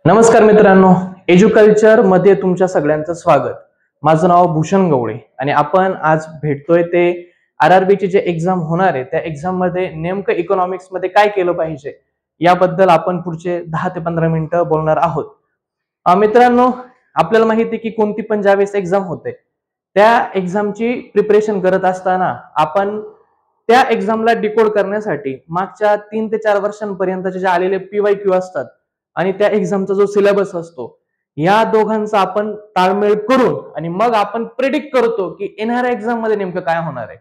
नमस्कार मित्रांनो, एज्युकल्चर मध्ये तुमच्या सगळ्यांचं स्वागत। माझं नाव भूषण गवळे आणि आपण आज भेटतोय ते RRB ची जे एग्जाम होणार आहे त्या एग्जाम मध्ये नेमकं इकॉनॉमिक्स मध्ये काय केलं पाहिजे याबद्दल आपण पुढचे 10 ते 15 मिनिटं बोलणार आहोत। मित्रांनो, आपल्याला माहिती आहे की कोणती पण ज्यावेळेस एग्जाम होते त्या एग्जामची प्रिपरेशन करत असताना आपण त्या एग्जामला डिकोड करण्यासाठी मागच्या 3 ते 4 वर्षांपर्यंतचे जे आलेले PYQ असतात आणि त्या एक्झामचा जो सिलेबस असतो या दोघांचा आपण ताळमेळ करून आणि मग आपण प्रेडिक्ट करतो की येणाऱ्या एक्झाम मध्ये नेमकं काय होणार आहे।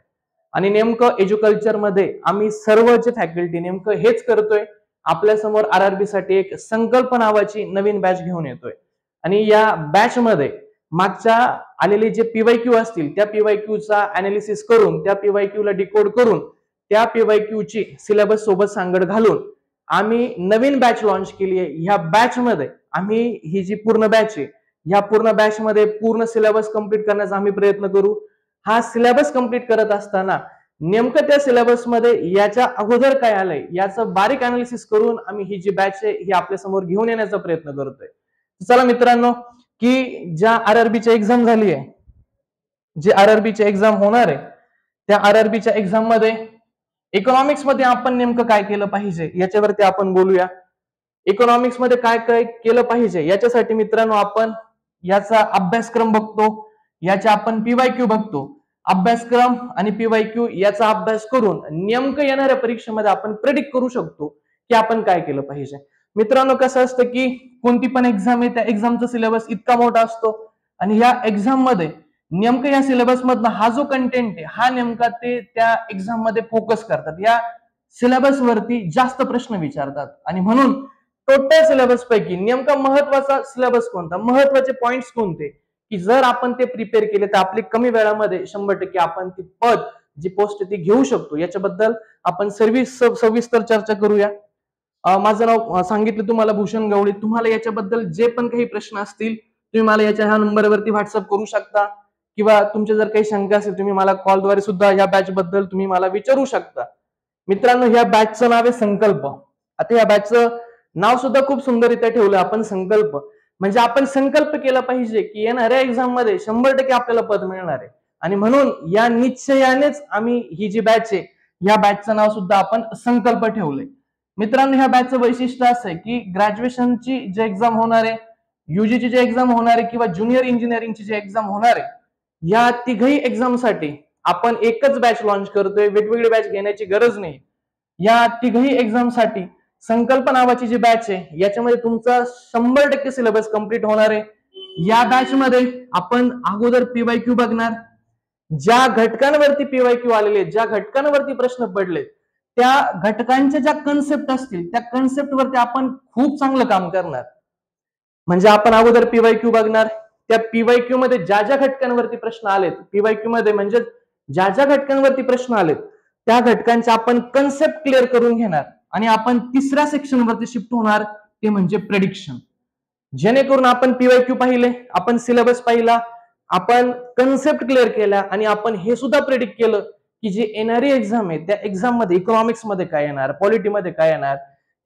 आणि नेमकं एज्युकल्चर मध्ये आम्ही सर्व जे फॅकल्टी नेमकं हेच करतोय। आपल्या समोर RRB साठी एक संकल्प नावाची नवीन बॅच घेऊन येतोय आणि या बॅच मध्ये मागच्या आलेले जे PYQ असतील त्या PYQ चा अनालिसिस करून त्या PYQ ला डिकोड करून त्या PYQ ची सिलेबस सोबत सांगड घालून आम्ही नवीन बॅच लॉन्च केली आहे। ह्या बॅच मध्ये आम्ही ही जी पूर्ण बॅच आहे ह्या पूर्ण बॅच मध्ये पूर्ण सिलेबस कंप्लीट करण्याचा आम्ही प्रयत्न करू। हा सिलेबस कंप्लीट करत असताना नेमकं त्या सिलेबस मध्ये याच्या अगोदर काय आलंय याचं बारीक अनालिसिस करून आम्ही ही जी बॅच आहे ही आपल्या समोर घेऊन येण्याचा प्रयत्न करतोय। चला मित्रांनो, की ज्या RRB ची एक्झाम झाली आहे, जे RRB ची एक्झाम होणार आहे त्या RRB च्या एक्झाम मध्ये इकॉनॉमिक्स मध्ये आपण नेमकं काय केलं पाहिजे याच्यावरती आपण बोलूया। इकॉनॉमिक्स मध्ये काय काय केलं पाहिजे याच्यासाठी मित्रांनो आपण याचा अभ्यासक्रम बघतो, याचे आपण PYQ बघतो। अभ्यासक्रम आणि PYQ याचा अभ्यास करून नेमकं येणाऱ्या परीक्षेमध्ये आपण प्रेडिक्ट करू शकतो की आपण काय केलं पाहिजे। मित्रांनो, कसं असतं की कोणती पण एक्झाम आहे त्या एक्झामचा सिलेबस इतका मोठा असतो आणि या एक्झाम मध्ये नेमकं या सिलेबस मधला हा जो कंटेंट आहे हा नेमका ते त्या एक्झाम मध्ये फोकस करतात, या सिलेबस वरती जास्त प्रश्न विचारतात आणि म्हणून टोटल सिलेबस पैकी नेमका महत्वाचा सिलेबस कोणता, महत्वाचे पॉइंट्स कोणते की जर आपण ते प्रिपेअर केले तर आपली कमी वेळामध्ये 100% आपण ती पद जी पोस्ट ती घेऊ शकतो। याच्याबद्दल आपण सविस्तर चर्चा करूया। माझं नाव सांगितलं तुम्हाला भूषण गवळी। तुम्हाला याच्याबद्दल जे पण काही प्रश्न असतील तुम्ही मला याच्या ह्या नंबरवरती व्हॉट्सअप करू शकता किंवा तुमच्या जर काही शंका असेल तुम्ही मला कॉलद्वारे सुद्धा या बॅच बद्दल तुम्ही मला विचारू शकता। मित्रांनो, या बॅचचं नाव आहे संकल्प। आता या बॅचचं नाव सुद्धा खूप सुंदररित्या ठेवलं आपण, संकल्प। म्हणजे आपण संकल्प केला पाहिजे की येणाऱ्या एक्झाम मध्ये 100% आपल्याला पद मिळणार आहे आणि म्हणून या निश्चयानेच आम्ही ही जी बॅच आहे या बॅचचं नाव सुद्धा आपण संकल्प ठेवलंय। मित्रांनो, ह्या बॅचचं वैशिष्ट्य असं आहे की ग्रॅज्युएशनची जे एक्झाम होणार आहे, UGची जे एक्झाम होणार आहे किंवा ज्युनियर इंजिनिअरिंगची जे एक्झाम होणार आहे या तिघही एक्झाम साठी आपण एकच बॅच लॉन्च करतोय, वेगवेगळी बॅच घेण्याची गरज नाही। या तिघही एक्झाम साठी संकल्प नावाची जी बॅच आहे याच्यामध्ये तुमचा 100% सिलेबस कंप्लीट होणार आहे। या बॅच मध्ये आपण अगोदर PYQ बघणार, ज्या घटकांवरती PYQ आलेले, ज्या घटकांवरती प्रश्न पडले त्या घटकांच्या ज्या कन्सेप्ट असतील त्या कन्सेप्ट वरती आपण खूप चांगलं काम करणार। म्हणजे आपण अगोदर PYQ बघणार, त्या PYQ मध्ये ज्या ज्या घटकांवरती प्रश्न आलेत, PYQ मध्ये म्हणजे ज्या ज्या घटकांवरती प्रश्न आलेत त्या घटकांचे आपण कन्सेप्ट क्लिअर करून घेणार आणि आपण तिसऱ्या सेक्शन वरती शिफ्ट होणार, ते म्हणजे प्रेडिक्शन। जेणेकरून आपण PYQ पाहिले, आपण सिलेबस पाहिला, आपण कन्सेप्ट क्लिअर केला आणि आपण हे सुद्धा प्रेडिक्ट केलं की जी येणारी एक्झाम आहे त्या एक्झाम मध्ये इकॉनॉमिक्स मध्ये काय येणार, पॉलिटी मध्ये काय येणार,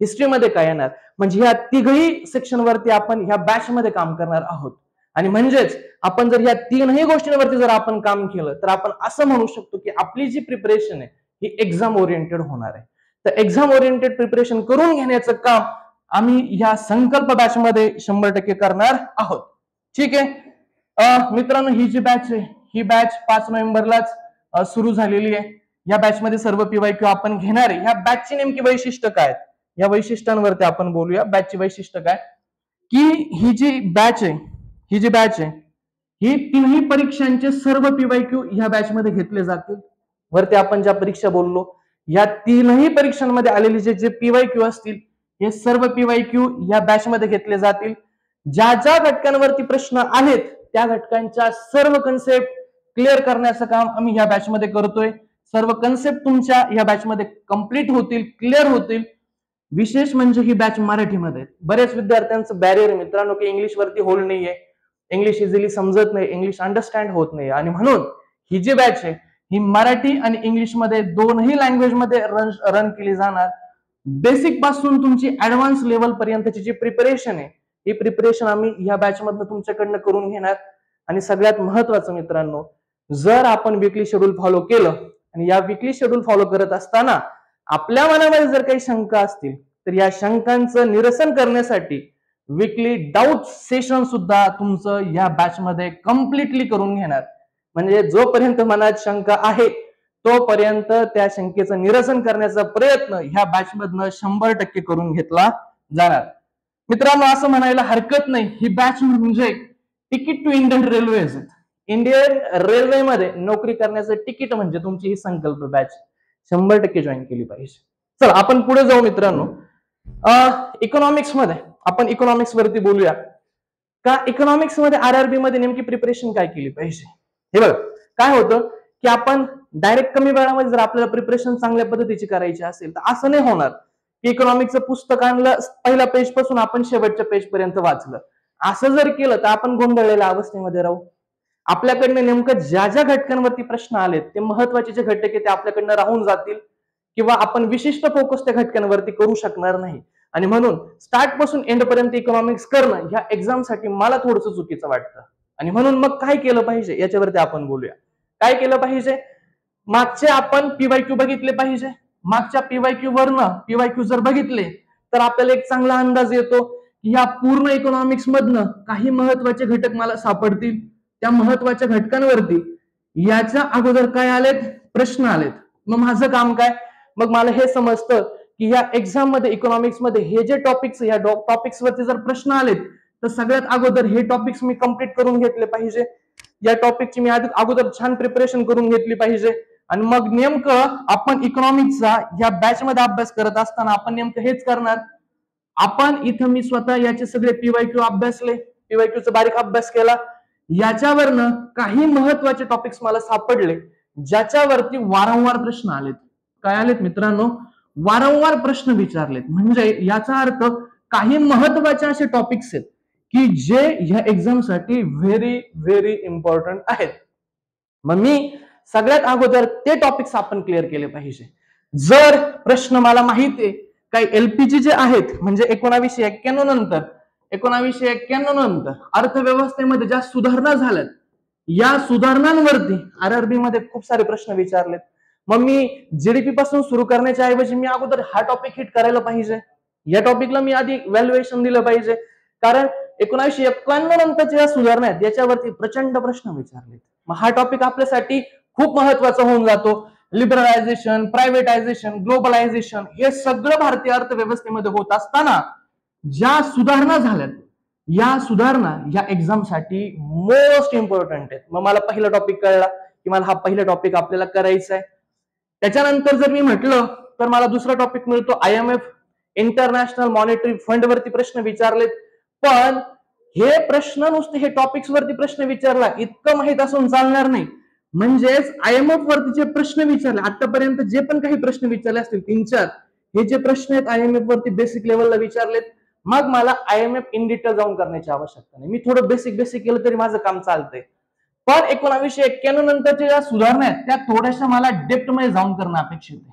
हिस्ट्री मध्ये काय येणार। म्हणजे ह्या तिघही सेक्शन वरती आपण ह्या बॅच मध्ये काम करणार आहोत आणि म्हणजेच आपण जर या तीनही गोष्टींवरती जर आपण काम केलं तर आपण असं म्हणू शकतो की आपली जी प्रिपरेशन आहे ही एक्झाम ओरिएंटेड होणार आहे। तर एक्झाम ओरिएंटेड प्रिपरेशन करून घेण्याचं काम आम्ही या संकल्प बॅच मध्ये 100% करणार आहोत। ठीक आहे मित्रांनो, ही जी बॅच आहे ही बॅच 5 नोव्हेंबरलाच सुरू झालेली आहे। या बॅच मध्ये सर्व PYQ आपण घेणार आहे। या बॅचची नेमकी वैशिष्ट्य काय, या वैशिष्ट्यांवरती आपण बोलूया। बॅचची वैशिष्ट्य काय की ही जी बॅच आहे ही तीनही परीक्षांचे सर्व PYQ ह्या बॅच मध्ये घेतले जातील। वरती आपण ज्या परीक्षा बोललो या तीनही परीक्षांमध्ये आलेले जे PYQ असतील हे सर्व PYQ या बॅच मध्ये घेतले जातील। ज्या ज्या घटकांवरती प्रश्न आहेत त्या घटकांच्या सर्व कन्सेप्ट क्लिअर करण्याचं काम आम्ही या बॅच मध्ये करतोय। सर्व कन्सेप्ट तुमच्या या बॅच मध्ये कंप्लीट होतील, क्लिअर होतील। विशेष म्हणजे ही बॅच मराठीमध्ये, बरेच विद्यार्थ्यांचं बॅरियर मित्रांनो की इंग्लिश वरती होल्ड नाहीये, इंग्लिश इझिली समजत नाही, इंग्लिश अंडरस्टँड होत नाही आणि म्हणून ही जी बॅच आहे ही मराठी आणि इंग्लिश मध्ये दोनही लँग्वेज मध्ये रन केली जाणार। बेसिक पासून तुमची ऍडव्हान्स लेवल पर्यंतची जी प्रिपरेशन आहे ही प्रिपरेशन आम्ही या बॅच मधनं तुमच्याकडनं करून घेणार. आणि सगळ्यात महत्वाचं मित्रांनो, जर आपण वीकली शेड्यूल फॉलो केलं आणि या वीकली शेड्यूल फॉलो करत असताना आपल्या मनामध्ये जर काही शंका असतील तर या शंकांचं निरसन करण्यासाठी वीकली डाऊट सेशन सुद्धा तुमचं या बॅच मध्ये कम्प्लिटली करून घेणार. म्हणजे जोपर्यंत मनात शंका आहे तोपर्यंत त्या शंकेचं निरसन करण्याचा प्रयत्न ह्या बॅच मधनं 100% करून घेतला जाणार. मित्रांनो, असं म्हणायला हरकत नाही ही बॅच म्हणजे ticket to Indian railways. Indian रेल्वेमध्ये नोकरी करण्याचं तिकीट म्हणजे तुमची ही संकल्प बॅच 100% जॉईन केली पाहिजे. चला आपण पुढे जाऊ मित्रांनो. इकॉनॉमिक्स मध्ये आपण इकॉनॉमिक्स वरती बोलूया का. इकॉनॉमिक्स मध्ये आरआरबी मध्ये नेमकी प्रिपरेशन काय केली पाहिजे. हे बघ काय होतं की आपण डायरेक्ट कमी वेळामध्ये जर आपल्याला प्रिपरेशन चांगल्या पद्धतीची करायची असेल तर असं नाही होणार की इकॉनॉमिक्सचं पुस्तक आणलं पहिल्या पेज पासून आपण शेवटच्या पेज पर्यंत वाचलं. असं जर केलं तर आपण गोंधळलेल्या अवस्थेमध्ये राहू. आपल्याकडनं नेमकं ज्या ज्या घटकांवरती प्रश्न आलेत ते महत्वाचे जे घटक आहेत ते आपल्याकडनं राहून जातील किंवा आपण विशिष्ट फोकस त्या घटकांवरती करू शकणार नाही. आणि म्हणून स्टार्ट पासून एंड पर्यंत इकॉनॉमिक्स करणं ह्या एक्झामसाठी मला थोडंसं चुकीचं वाटतं. आणि म्हणून मग काय केलं पाहिजे याच्यावरती आपण बोलूया. काय केलं पाहिजे. मागचे आपण पीवायक्यू बघितले पाहिजे. मागच्या पीवायक्यू वरनं पीवायक्यू जर बघितले तर आपल्याला एक चांगला अंदाज येतो की या पूर्ण इकॉनॉमिक्स मधनं काही महत्वाचे घटक मला सापडतील. त्या महत्वाच्या घटकांवरती याच्या अगोदर काय आलेत प्रश्न आलेत. मग माझं काम काय. मग मला हे समजतं की या एक्झाम मध्ये इकॉनॉमिक्स मध्ये हे जे टॉपिक्स या टॉपिक्स वरती जर प्रश्न आलेत तर सगळ्यात अगोदर हे टॉपिक्स मी कम्प्लीट करून घेतले पाहिजे. या टॉपिकची मी अगोदर छान प्रिपरेशन करून घेतली पाहिजे. आणि मग नेमकं आपण इकॉनॉमिक्सचा या बॅच मध्ये अभ्यास करत असताना आपण नेमकं हेच करणार. आपण इथं मी स्वतः याचे सगळे पीवायक्यू अभ्यासले. पीवायक्यूचा बारीक अभ्यास केला. याच्यावरनं काही महत्वाचे टॉपिक्स मला सापडले ज्याच्यावरती वारंवार प्रश्न आलेत. काय आलेत मित्रांनो. वारंवार प्रश्न विचारलेत. म्हणजे याचा अर्थ काही महत्वाचे असे टॉपिक्स आहेत की जे ह्या एक्झाम साठी व्हेरी व्हेरी इम्पॉर्टंट आहेत. मग मी सगळ्यात अगोदर ते टॉपिक्स आपण क्लिअर केले पाहिजे. जर प्रश्न मला माहिती आहे काही एलपीजी जे आहेत म्हणजे 1991 नंतर अर्थव्यवस्थेमध्ये ज्या सुधारणा झाल्यात या सुधारणांवरती आरआरबी मध्ये खूप सारे प्रश्न विचारलेत. मग मी जीडीपी पासून सुरू करण्याच्या ऐवजी मी अगोदर हा टॉपिक हिट करायला पाहिजे. या टॉपिकला मी आधी व्हॅल्युएशन दिलं पाहिजे. कारण 1991 नंतरच्या सुधारणा आहेत याच्यावरती प्रचंड प्रश्न विचारलेत. मग हा टॉपिक आपल्यासाठी खूप महत्वाचा होऊन जातो. लिबरलायझेशन, प्रायव्हेटायझेशन, ग्लोबलायझेशन हे सगळं भारतीय अर्थव्यवस्थेमध्ये होत असताना ज्या सुधारणा झाल्यात या सुधारणा या एक्झाम साठी मोस्ट इम्पॉर्टंट आहेत. मग मला पहिला टॉपिक कळला की मला हा पहिला टॉपिक आपल्याला करायचा आहे. त्याच्यानंतर जर मी म्हटलं तर मला दुसरा टॉपिक मिळतो IMF इंटरनॅशनल मॉनिटरी फंड वरती प्रश्न विचारलेत. पण हे प्रश्न नुसते हे टॉपिक्स वरती प्रश्न विचारला इतकं माहित असून चालणार नाही. म्हणजेच IMF वरती जे प्रश्न विचारले आतापर्यंत जे पण काही प्रश्न विचारले असतील 3-4 हे जे प्रश्न आहेत IMF वरती बेसिक लेवलला विचारलेत. मग मला IMF इन डिटेल जाऊन करण्याची आवश्यकता नाही. मी थोडं बेसिक केलं तरी माझं काम चालतंय. पण 1991 नंतरच्या ज्या सुधारणा आहेत त्या थोड्याशा मला डेप्थ मध्ये जाऊन करणं अपेक्षित आहे.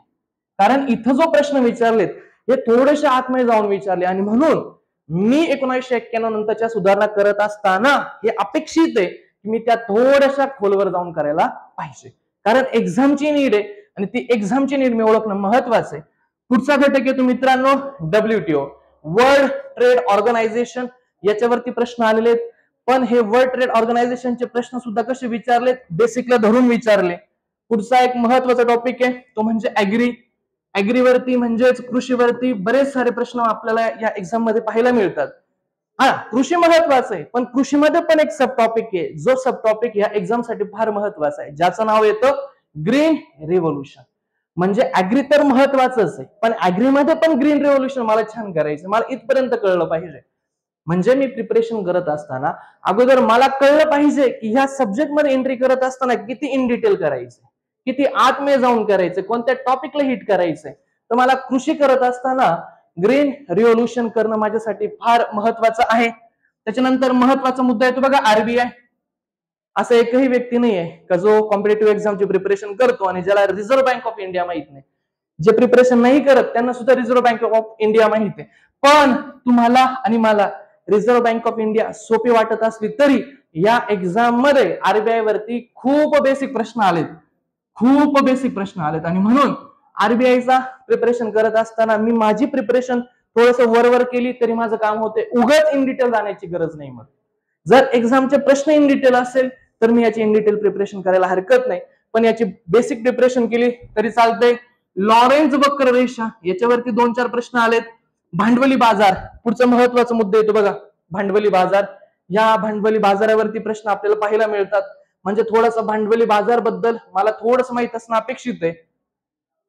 कारण इथं जो प्रश्न विचारलेत हे थोडेसे आतमध्ये जाऊन विचारले आणि म्हणून मी 1991 नंतरच्या सुधारणा करत असताना हे अपेक्षित आहे की मी त्या थोड्याशा खोलवर जाऊन करायला पाहिजे. कारण एक्झामची नीड आहे आणि ती एक्झामची नीड मी ओळखणं महत्वाचं आहे. पुढचा घटक येतो मित्रांनो WTO वर्ल्ड ट्रेड ऑर्गनायझेशन. याच्यावरती प्रश्न आलेले आहेत. पण हे वर्ल्ड ट्रेड ऑर्गनायझेशनचे प्रश्न सुद्धा कसे विचारलेत बेसिकला धरून विचारले. पुढचा एक महत्वाचा टॉपिक आहे तो म्हणजे ऍग्रीवरती म्हणजेच कृषीवरती बरेच सारे प्रश्न आपल्याला या एक्झाम मध्ये पाहायला मिळतात. हा कृषी महत्वाचं आहे पण कृषीमध्ये पण एक सब टॉपिक आहे जो सब टॉपिक या एक्झाम साठी फार महत्वाचा आहे ज्याचं नाव येतं ग्रीन रिव्होल्युशन. म्हणजे ऍग्री तर महत्वाचंच आहे पण ऍग्रीमध्ये पण ग्रीन रिव्होल्युशन मला छान करायचं. मला इथपर्यंत कळलं पाहिजे. म्हणजे मी प्रिपरेशन करत असताना अगोदर मला कळलं पाहिजे की ह्या सब्जेक्ट मध्ये एंट्री करत असताना किती इन डिटेल करायचं, किती आतमध्ये जाऊन करायचं, कोणत्या टॉपिकला हिट करायचंय. तर मला कृषी करत असताना ग्रीन रिव्होल्युशन करणं माझ्यासाठी फार महत्वाचं आहे. त्याच्यानंतर महत्वाचा मुद्दा येतो बघा RBI. असं एकही व्यक्ती नाहीये का जो कॉम्पिटेटिव्ह एक्झामची प्रिपरेशन करतो आणि ज्याला रिझर्व्ह बँक ऑफ इंडिया माहित नाही. जे प्रिपरेशन नाही करत त्यांना सुद्धा रिझर्व्ह बँक ऑफ इंडिया माहित आहे. पण तुम्हाला आणि मला रिझर्व्ह बँक ऑफ इंडिया सोपी वाटत असली तरी या एक्झाम मध्ये आरबीआय वरती खूप बेसिक प्रश्न आलेत, खूप बेसिक प्रश्न आलेत. आणि म्हणून आरबीआयचा प्रिपरेशन करत असताना मी माझी प्रिपरेशन थोडस वरवर केली तरी माझं काम होते. उगाच इन डिटेल जाण्याची गरज नाही. मग जर एक्झामचे प्रश्न इन डिटेल असेल तर मी याची इन डिटेल प्रिपरेशन करायला हरकत नाही, पण याची बेसिक प्रिपरेशन केली तरी चालते. लॉरेन्झ वक्र रेषा याच्यावरती 2-4 प्रश्न आलेत. भांडवली बाजार पुढचा महत्वाचा मुद्दा येतो बघा, भांडवली बाजार. या भांडवली बाजारावरती प्रश्न आपल्याला पाहायला मिळतात. म्हणजे थोडंसं भांडवली बाजार बद्दल मला थोडंसं माहित असणं अपेक्षित आहे.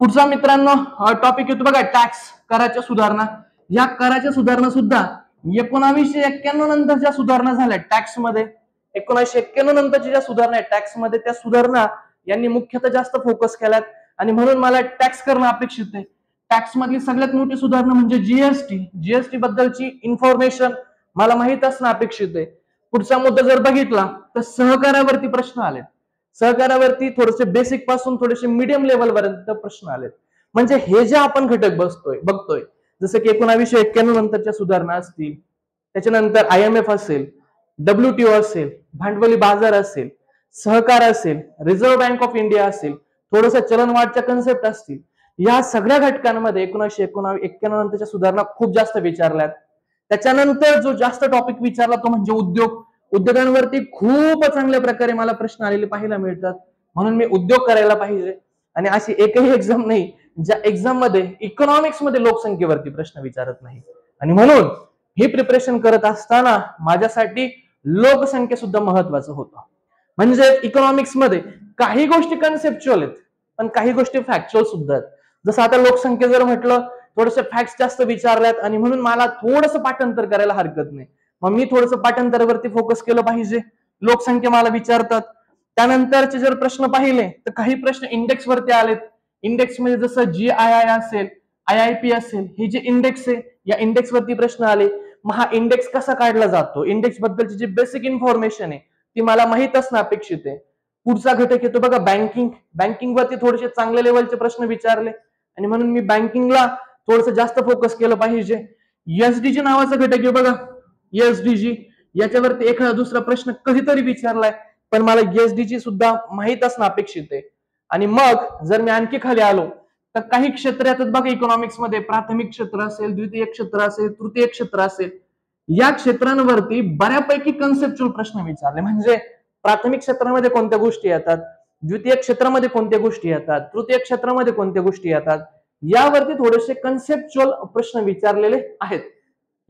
पुढचा मित्रांनो टॉपिक येतो बघा, टॅक्स, कराच्या सुधारणा. या कराच्या सुधारणा सुद्धा 1991 नंतरच्या सुधारणा झाल्या टॅक्स मध्ये. 1991 नंतरच्या ज्या सुधारणा आहेत टॅक्स मध्ये, त्या सुधारणा यांनी मुख्यतः जास्त फोकस केल्यात आणि म्हणून मला टॅक्स करणं अपेक्षित आहे. टॅक्स मधली सगळ्यात मोठी सुधारणा म्हणजे जीएसटी. जीएसटी बद्दलची इन्फॉर्मेशन मला माहित असणं अपेक्षित आहे. पुढचा मुद्दा जर बघितला तर सहकारावरती प्रश्न आले. सहकारावरती थोडेसे बेसिक पासून थोडेसे मीडियम लेवल पर्यंत प्रश्न आलेत. म्हणजे हे जे आपण घटक बघतोय जसं की 1991 नंतरच्या सुधारणा असतील, त्याच्यानंतर IMF असेल, WTO असेल, भांडवली बाजार असेल, सहकार असेल, रिझर्व्ह बँक ऑफ इंडिया असेल, थोडस चलनवाढच्या कन्सेप्ट असतील, या सगळ्या घटकांमध्ये 1991 नंतरच्या सुधारणा खूप जास्त विचारल्यात. त्याच्यानंतर जो जास्त टॉपिक विचारला तो म्हणजे उद्योग. उद्योगांवरती खूप चांगल्या प्रकारे मला प्रश्न आलेले पाहायला मिळतात, म्हणून मी उद्योग करायला पाहिजे. आणि अशी एकही एक्झाम नाही ज्या एक्झाम मध्ये इकॉनॉमिक्स मध्ये लोकसंख्येवरती प्रश्न विचारत नाही. आणि म्हणून हे प्रिपरेशन करत असताना माझ्यासाठी लोकसंख्या सुद्धा महत्वाचं होतं. म्हणजे इकॉनॉमिक्स मध्ये काही गोष्टी कन्सेप्च्युअल आहेत पण काही गोष्टी फॅक्च्युअल सुद्धा आहेत. जसं आता लोकसंख्या जर म्हटलं थोडंसं फॅक्ट्स जास्त विचारल्यात आणि म्हणून मला थोडंसं पाठांतर करायला हरकत नाही. मग मी थोडंसं पाठांतरावरती फोकस केलं पाहिजे. लोकसंख्या मला विचारतात. त्यानंतरचे जर प्रश्न पाहिले तर काही प्रश्न इंडेक्स वरती आलेत. इंडेक्स मध्ये जसं GII असेल, IIP असेल, हे जे इंडेक्स आहे या इंडेक्स वरती प्रश्न आले. मग हा इंडेक्स कसा काढला जातो, इंडेक्स बद्दलची जी बेसिक इन्फॉर्मेशन आहे ती मला माहित असणं अपेक्षित आहे. पुढचा घटक येतो बघा बँकिंग. बँकिंग वरती थोडेसे चांगल्या लेवलचे प्रश्न विचारले आणि म्हणून मी बँकिंगला थोडंसं जास्त फोकस केलं पाहिजे. SDG नावाचा घटक आहे बघा, SDG याच्यावरती एखादा दुसरा प्रश्न कधीतरी विचारलाय पण मला SDG सुद्धा माहित असणं अपेक्षित आहे. आणि मग जर मी आणखी खाली आलो तर काही क्षेत्र येतात बघा इकॉनॉमिक्स मध्ये, प्राथमिक क्षेत्र असेल, द्वितीय क्षेत्र असेल, तृतीय क्षेत्र असेल. या क्षेत्रांवरती बऱ्यापैकी कन्सेप्च्युअल प्रश्न विचारले. म्हणजे प्राथमिक क्षेत्रामध्ये कोणत्या गोष्टी येतात, द्वितीय क्षेत्रामध्ये कोणत्या गोष्टी येतात, तृतीय क्षेत्रामध्ये कोणत्या गोष्टी येतात, यावरती थोडेसे कन्सेप्च्युअल प्रश्न विचारलेले आहेत.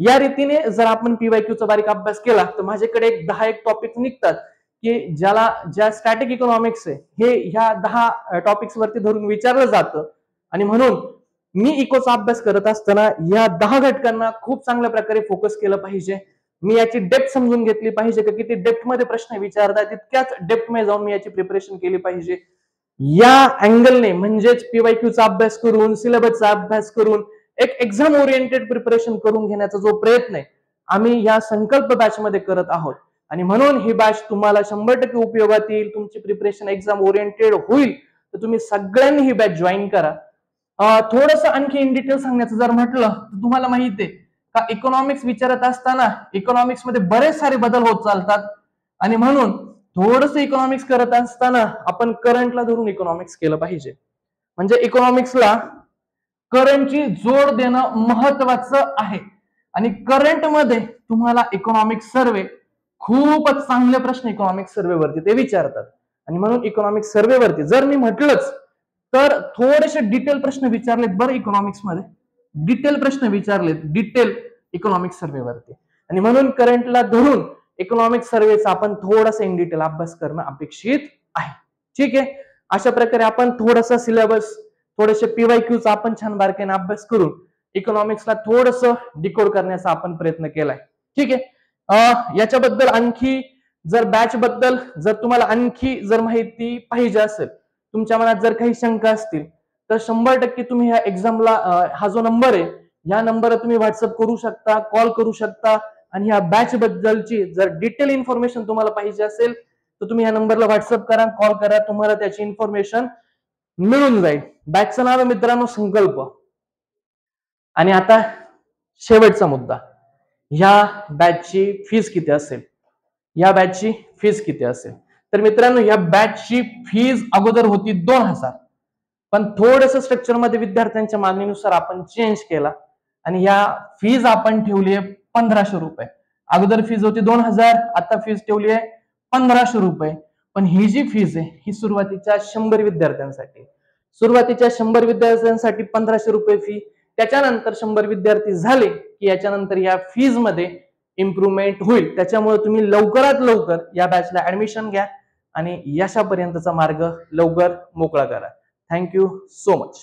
या रीतीने जर आपण PYQचा बारीक अभ्यास केला तर माझ्याकडे 10 टॉपिक निघतात की ज्या स्टॅटिक इकॉनॉमिक्स आहे हे ह्या 10 टॉपिक्स वरती धरून विचारलं जातं. आणि म्हणून मी इकोचा अभ्यास करत असताना या 10 घटकांना खूप चांगल्या प्रकारे फोकस केलं पाहिजे. मी याची डेप्थ समजून घेतली पाहिजे की किती डेप्थ मध्ये प्रश्न विचारतात, तितक्याच डेप्थ मध्ये जाऊन मी याची प्रिपरेशन केली पाहिजे. या अँगलने म्हणजेच PYQचा अभ्यास करून, सिलेबसचा अभ्यास करून एक एक्झाम ओरिएंटेड प्रिपरेशन करून घेण्याचा जो प्रयत्न आहे आम्ही या संकल्प बॅच मध्ये करत आहोत. आणि म्हणून ही बॅच तुम्हाला 100% उपयोगात येईल. तुमची प्रिपरेशन एक्झाम ओरिएंटेड होईल तर तुम्ही सगळ्यांनी ही बॅच जॉईन करा. थोडंसं आणखी इन डिटेल सांगण्याचं जर म्हटलं तर तुम्हाला माहिती आहे का इकॉनॉमिक्स विचारत असताना इकॉनॉमिक्स मध्ये बरेच सारे बदल होत चालतात. आणि म्हणून थोडस इकॉनॉमिक्स करत असताना आपण करंटला धरून इकॉनॉमिक्स केलं पाहिजे. म्हणजे इकॉनॉमिक्सला करंटची जोड देणं महत्वाचं आहे. आणि करंट मध्ये तुम्हाला इकॉनॉमिक्स सर्वे खूपच चांगले प्रश्न इकॉनॉमिक्स सर्वे वरती ते विचारतात. आणि म्हणून इकॉनॉमिक्स सर्वे वरती जर मी म्हटलंच तर थोडेसे डिटेल प्रश्न विचारलेत बरं इकॉनॉमिक्स मध्ये, डिटेल प्रश्न विचारलेत डिटेल इकॉनॉमिक्स सर्वे वरती. आणि म्हणून करंटला धरून इकॉनॉमिक्स सर्वेचा आपण थोडासा इन डिटेल अभ्यास करणं अपेक्षित आहे. ठीक आहे, अशा प्रकारे आपण थोडासा सिलेबस, थोडेसे PYQचा आपण छान बारकाईने अभ्यास करून इकॉनॉमिक्सला थोडस डिकोड करण्याचा आपण प्रयत्न केलाय. ठीक आहे, याच्याबद्दल आणखी जर बॅच बद्दल जर तुम्हाला आणखी जर माहिती पाहिजे असेल, तुमच्या मनात जर काही शंका असतील तर 100% तुम्ही ह्या एक्झामला हा जो नंबर आहे या नंबरवर तुम्ही व्हॉट्सअप करू शकता, कॉल करू शकता. आणि ह्या बॅच बद्दलची जर डिटेल इन्फॉर्मेशन तुम्हाला पाहिजे असेल तर तुम्ही या नंबरला व्हॉट्सअप करा, कॉल करा, तुम्हाला त्याची इन्फॉर्मेशन मिळून जाईल. बॅचचं नाव आहे मित्रांनो संकल्प. आणि आता शेवटचा मुद्दा, ह्या बॅचची फीज किती असेल, या बॅचची फीज किती असेल. तर मित्रांनो, या बॅचची फीज अगोदर होती 2,000, पण थोडस स्ट्रक्चर मध्ये विद्यार्थ्यांच्या मागणीनुसार आपण चेंज केला आणि या फीज आपण ठेवली आहे 1,500 रुपये. अगोदर फीज होती 2,000, आता फीज ठेवली आहे 1,500 रुपये. पण ही जी फीज आहे ही सुरुवातीच्या 100 विद्यार्थ्यांसाठी, सुरुवातीच्या 100 विद्यार्थ्यांसाठी 1,500 रुपये फी. त्याच्यानंतर 100 विद्यार्थी झाले की याच्यानंतर या फीज मध्ये इम्प्रुव्हमेंट होईल. त्याच्यामुळे तुम्ही लवकरात लवकर या बॅचला ऍडमिशन घ्या आणि यशापर्यंतचा मार्ग लवकर मोकळा करा. Thank you so much.